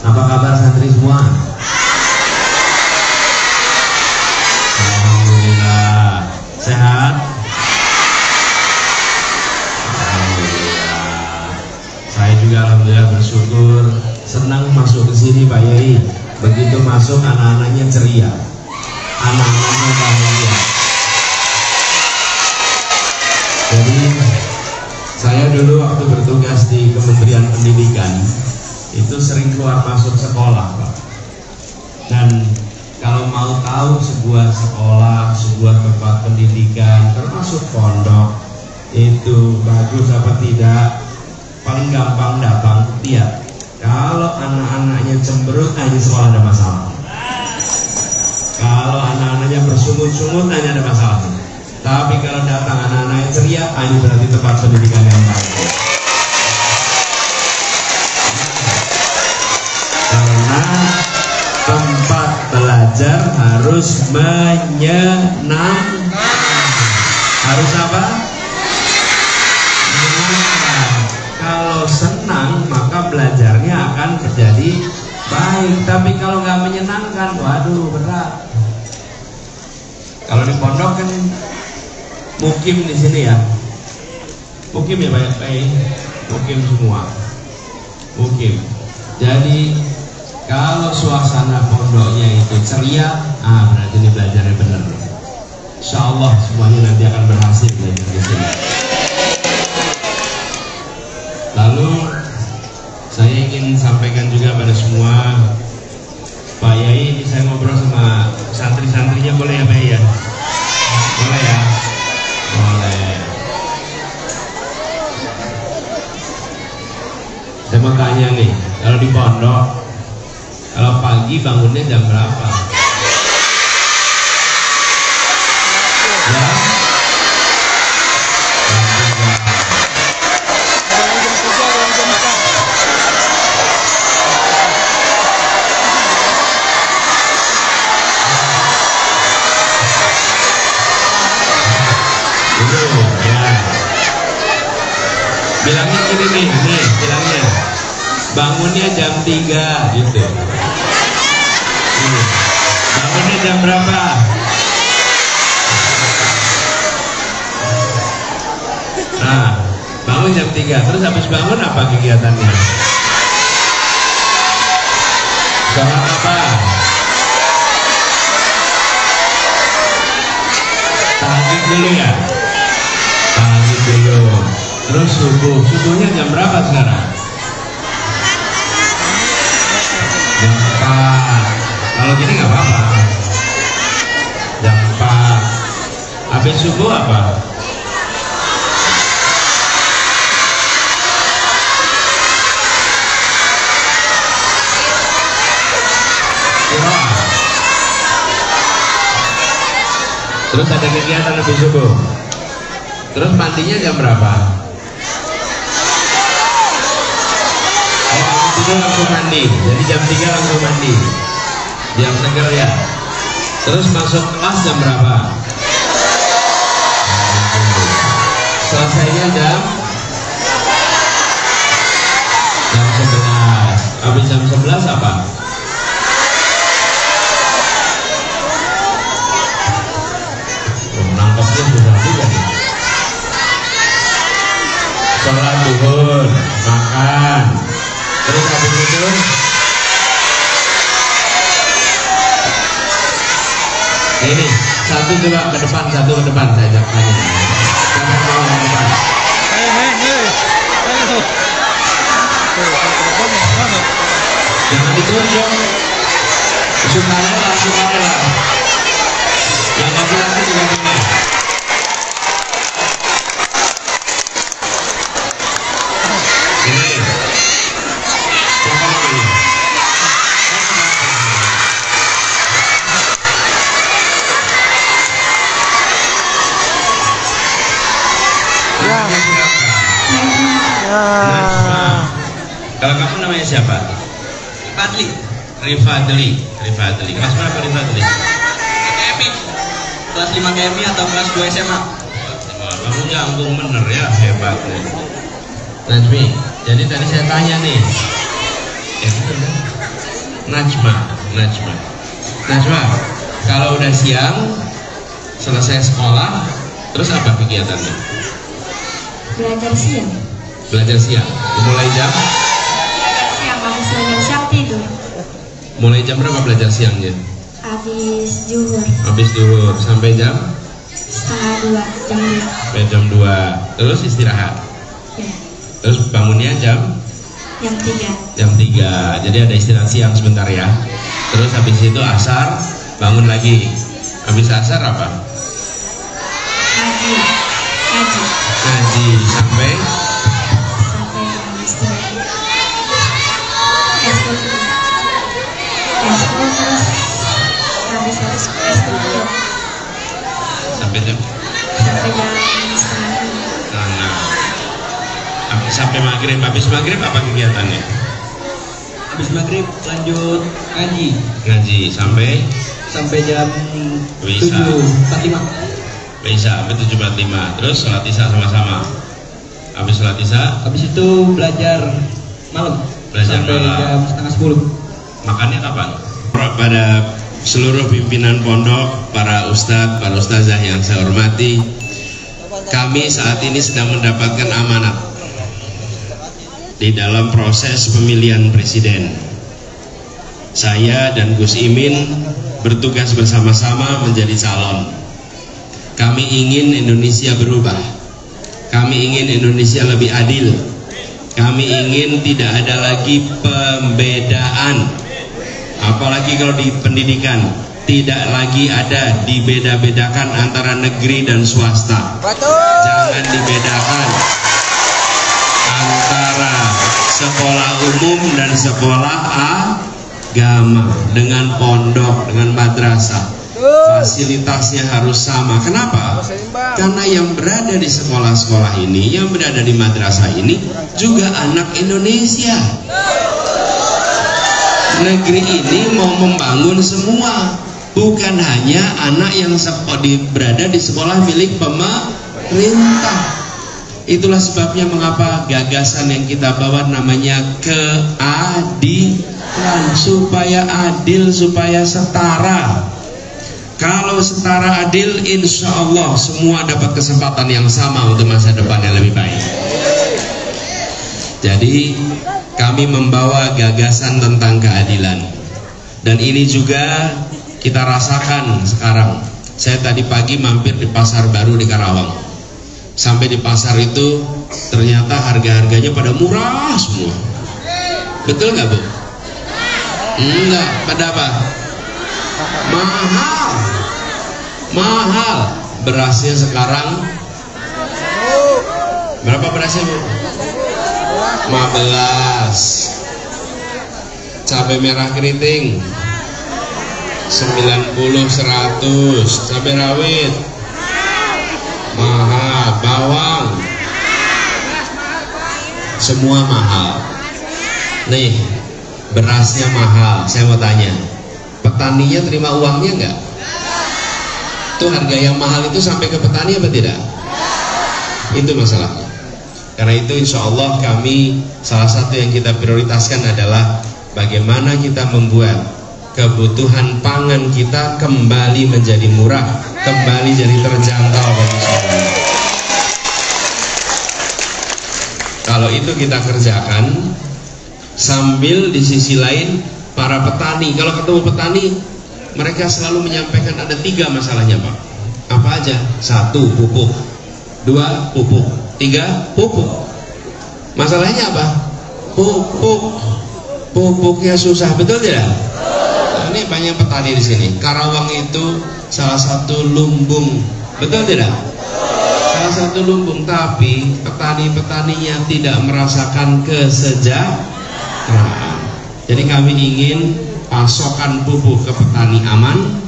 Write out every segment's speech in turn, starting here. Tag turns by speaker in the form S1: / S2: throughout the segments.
S1: Apa kabar santri semua? Alhamdulillah. Sehat? Alhamdulillah. Saya juga alhamdulillah bersyukur, senang masuk ke sini Pak Yai. Begitu masuk anak-anaknya ceria, anak-anaknya bahagia. Jadi saya dulu waktu bertugas di Kementerian Pendidikan itu sering keluar masuk sekolah Pak. Dan kalau mau tahu sebuah sekolah, sebuah tempat pendidikan, termasuk pondok, itu bagus apa tidak, paling gampang datang lihat. Kalau anak-anaknya cemberut, ini sekolah ada masalah. Kalau anak-anaknya bersungut-sungut, ini ada masalah. Tapi kalau datang anak-anaknya ceria, ini berarti tempat pendidikan yang baik. Karena tempat belajar harus menyenangkan. Harus apa? Menyenangkan. Kalau senang, maka belajarnya akan menjadi baik. Tapi kalau nggak menyenangkan, waduh berat. Kalau di pondok kan mukim di sini ya, mukim ya banyak mukim semua, mukim. Jadi kalau suasana pondoknya itu ceria, berarti ini belajarnya benar. Insya Allah semuanya nanti akan berhasil belajar di sini. Lalu saya ingin sampaikan juga pada semua Pak Yai, ini saya ngobrol sama santri-santrinya, boleh ya Pak Yai ya? Boleh ya? Boleh. Saya mau tanya nih, kalau di pondok, kalau pagi bangunnya jam berapa? Ya? Bilangnya gini nih, bilangnya bangunnya jam 3 gitu. Bangunnya jam berapa? Nah, bangun jam 3. Terus habis bangun apa kegiatannya? Sholat apa? Tahajud dulu ya? Tahajud dulu. Terus subuhnya jam berapa sekarang? Jam 4. Kalau gini nggak apa-apa. Jam 4. Habis subuh apa? Terus ada kegiatan habis subuh. Terus mandinya jam berapa? Tidur langsung mandi, jadi jam 3 langsung mandi, biar seger ya. Terus masuk kelas jam berapa? Selesainya jam 11. Habis jam 11 apa? Nangkepnya susah juga nih. Sholat zuhur, makan. Terus habis itu ini satu coba ke depan, satu ke depan, saya ajak tanya. Siapa mau ke depan? Jangan ditunjuk. Sukarela. Yang laki-laki juga boleh. Kalau kamu namanya siapa? Rifadli. Kelas berapa Rifadli?
S2: KMI. Kelas 5 KMI atau kelas 2 SMA?
S1: Kamu nyambung bener ya, hebat nih. Najmi, jadi tadi saya tanya nih. Ya gitu kan? Najma. Kalau udah siang selesai sekolah, terus apa kegiatannya? Belajar siang. Mulai jam?
S3: Belajar siang, habis belajar siang tidur.
S1: Mulai jam berapa belajar siangnya?
S3: Habis zuhur.
S1: Habis zuhur sampai jam?
S3: Setengah 2, jam 2.
S1: Sampai jam 2. Terus istirahat.
S3: Ya.
S1: Terus bangunnya jam?
S3: Jam 3.
S1: Jam 3. Jadi ada istirahat siang sebentar ya. Terus habis itu asar bangun lagi. Habis asar apa? Ngaji sampai sampai jam sampai maghrib. Habis maghrib apa kegiatannya?
S2: Habis maghrib lanjut ngaji
S1: sampai
S2: jam
S1: Bisa.
S2: 7.45.
S1: Bisa sampai 7.45. Terus sholat isya sama-sama. Habis sholat isya,
S2: Habis itu belajar malam sampai jam setengah 10.
S1: Makannya kapan? Pada seluruh pimpinan pondok, para ustadz, para ustazah yang saya hormati, kami saat ini sedang mendapatkan amanat di dalam proses pemilihan presiden. Saya dan Gus Imin bertugas bersama-sama menjadi calon. Kami ingin Indonesia berubah. Kami ingin Indonesia lebih adil. Kami ingin tidak ada lagi pembedaan. Apalagi kalau di pendidikan, tidak lagi ada dibeda-bedakan antara negeri dan swasta. Jangan dibedakan antara sekolah umum dan sekolah agama, dengan pondok, dengan madrasah. Fasilitasnya harus sama. Kenapa? Karena yang berada di sekolah-sekolah ini, yang berada di madrasah ini juga anak Indonesia. Negeri ini mau membangun semua, bukan hanya anak yang berada di sekolah milik pemerintah. Itulah sebabnya mengapa gagasan yang kita bawa namanya keadilan, supaya adil, supaya setara. Kalau setara adil, insya Allah semua dapat kesempatan yang sama untuk masa depan yang lebih baik. Jadi kami membawa gagasan tentang keadilan, dan ini juga kita rasakan sekarang. Saya tadi pagi mampir di pasar baru di Karawang. Sampai di pasar itu ternyata harga-harganya pada murah semua. Betul nggak, Bu? Enggak, pada apa? Mahal. Berasnya sekarang berapa berasnya, Bu? 15. Cabai merah keriting 90, 100. Cabai rawit mahal, bawang semua mahal. Nih, berasnya mahal. Saya mau tanya, petaninya terima uangnya enggak? Tuh, harga yang mahal itu sampai ke petani apa tidak? Itu masalahnya. Karena itu insya Allah kami, salah satu yang kita prioritaskan adalah bagaimana kita membuat kebutuhan pangan kita kembali menjadi murah, kembali jadi terjangkau bagi semua. Kalau itu kita kerjakan, sambil di sisi lain para petani, kalau ketemu petani, mereka selalu menyampaikan ada 3 masalahnya, Pak. Apa aja? 1, pupuk. 2, pupuk. 3, pupuk. Masalahnya apa? Pupuknya susah, betul tidak? Nah, ini banyak petani di sini. Karawang itu salah satu lumbung, betul tidak? Salah satu lumbung, tapi petani-petaninya tidak merasakan kesejahteraan. Jadi kami ingin pasokan pupuk ke petani aman,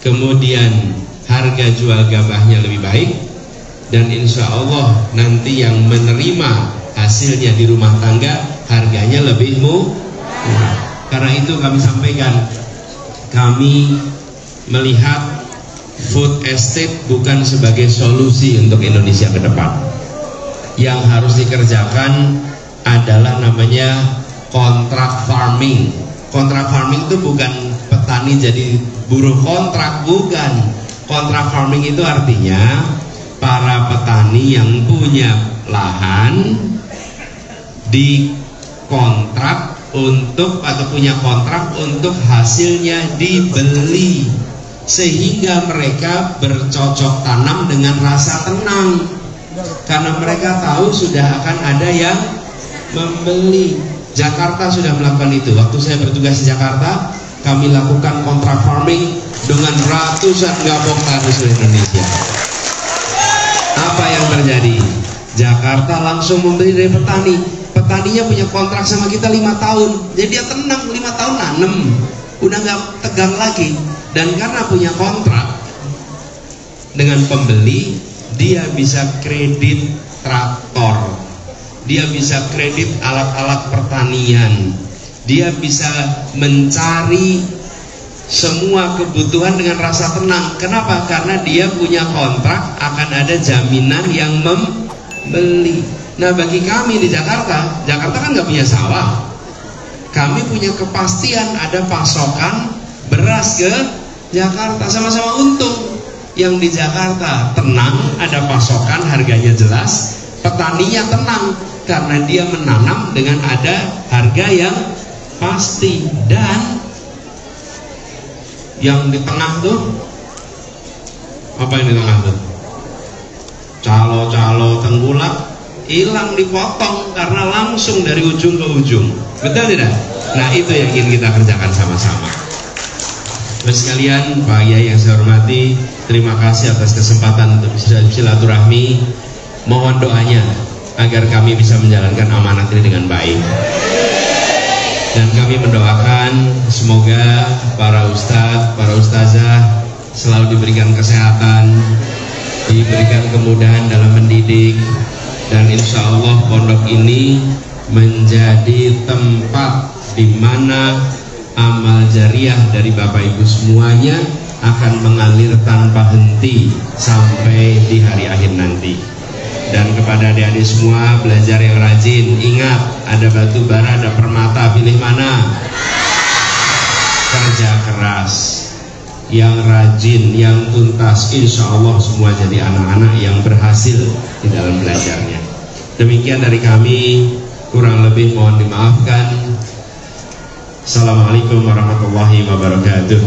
S1: kemudian harga jual gabahnya lebih baik, dan insya Allah nanti yang menerima hasilnya di rumah tangga harganya lebih murah. Karena itu kami sampaikan, kami melihat food estate bukan sebagai solusi untuk Indonesia ke depan. Yang harus dikerjakan adalah namanya kontrak farming. Kontrak farming itu bukan petani jadi buruh kontrak, bukan. Kontrak farming itu artinya para petani yang punya lahan dikontrak untuk atau punya kontrak untuk hasilnya dibeli, sehingga mereka bercocok tanam dengan rasa tenang karena mereka tahu sudah akan ada yang membeli. Jakarta sudah melakukan itu. Waktu saya bertugas di Jakarta, kami lakukan kontrak farming dengan ratusan gabok tani seluruh Indonesia. Apa yang terjadi? Jakarta langsung membeli dari petani. Petaninya punya kontrak sama kita 5 tahun, jadi dia tenang, 5 tahun nanem, udah nggak tegang lagi. Dan karena punya kontrak dengan pembeli, dia bisa kredit traktor, dia bisa kredit alat-alat pertanian, dia bisa mencari semua kebutuhan dengan rasa tenang. Kenapa? Karena dia punya kontrak, akan ada jaminan yang membeli. Nah, bagi kami di Jakarta kan nggak punya sawah, kami punya kepastian ada pasokan beras ke Jakarta, sama-sama untung. Yang di Jakarta tenang, ada pasokan, harganya jelas, petaninya tenang karena dia menanam dengan ada harga yang pasti. Dan yang di tengah tuh, apa yang di tengah tuh? Calo-calo tengkulak hilang, dipotong karena langsung dari ujung ke ujung. Betul tidak? Nah, itu yang ingin kita kerjakan sama-sama. Bapak sekalian, Pak Yai yang saya hormati, terima kasih atas kesempatan untuk silaturahmi. Mohon doanya agar kami bisa menjalankan amanat ini dengan baik. Dan kami mendoakan semoga para ustadz, para ustazah selalu diberikan kesehatan, diberikan kemudahan dalam mendidik, dan insya Allah pondok ini menjadi tempat di mana amal jariah dari Bapak Ibu semuanya akan mengalir tanpa henti sampai di hari akhir nanti. Dan kepada adik-adik semua, belajar yang rajin. Ingat, ada batu bara, ada permata, pilih mana? Kerja keras, yang rajin, yang tuntas, insya Allah semua jadi anak-anak yang berhasil di dalam belajarnya. Demikian dari kami, kurang lebih mohon dimaafkan. Assalamualaikum warahmatullahi wabarakatuh.